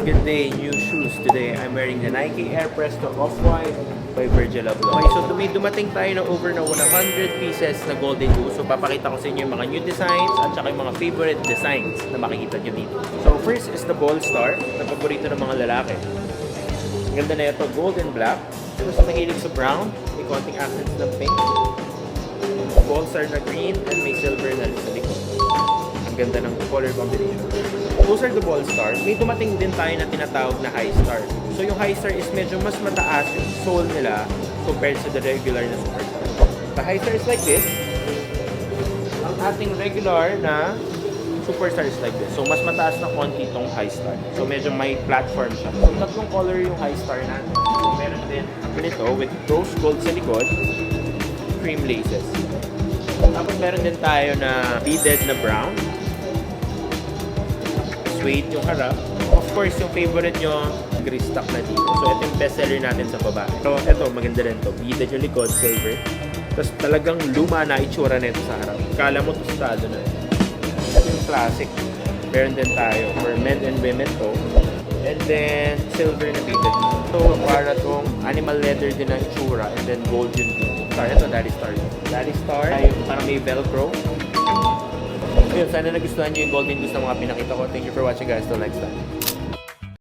Good day, new shoes. Today, I'm wearing the Nike Air Presto Off-White by Virgil Abloh. Okay, so dumating tayo na over na 100 pieces na golden goose. So papakita ko sa inyo yung mga new designs at saka yung mga favorite designs na makikita nyo dito. So first is the Ball Star, na paborito ng mga lalaki. Ang ganda na ito, gold and black. Tapos sa mahilig sa brown, may konting accents ng pink. Ball Star na green and may silver na sa likod. Ang ganda ng color combination. Those are the Ball Star. May dumating din tayo na tinatawag na High Star. So yung High Star is medyo mas mataas yung sole nila compared to the regular na Superstar. The High Star is like this. Ang ating regular na Superstar is like this. So mas mataas na konti itong High Star. So medyo may platform siya. So tatlong color yung High Star natin. So meron din ganito with rose gold sa likod, cream laces. Tapos meron din tayo na beaded na brown. Suede yung harap. Of course, yung favorite nyo, gray-stock na dito. So, ito yung bestseller natin sa baba. So, ito, maganda rin to. Beaded yung likod, silver. Tapos talagang luma na itsura nito sa harap. Kala mo tostado na. Ito yung classic. Meron din tayo for men and women to. And then, silver na beaded. So, para tong animal leather din ang itsura. And then, gold yun. Ito, Daddy Star. Daddy Star, parang may velcro. Ayun, sana nagustuhan nyo yung golden goose na mga pinakita ko. Thank you for watching guys. Till next time.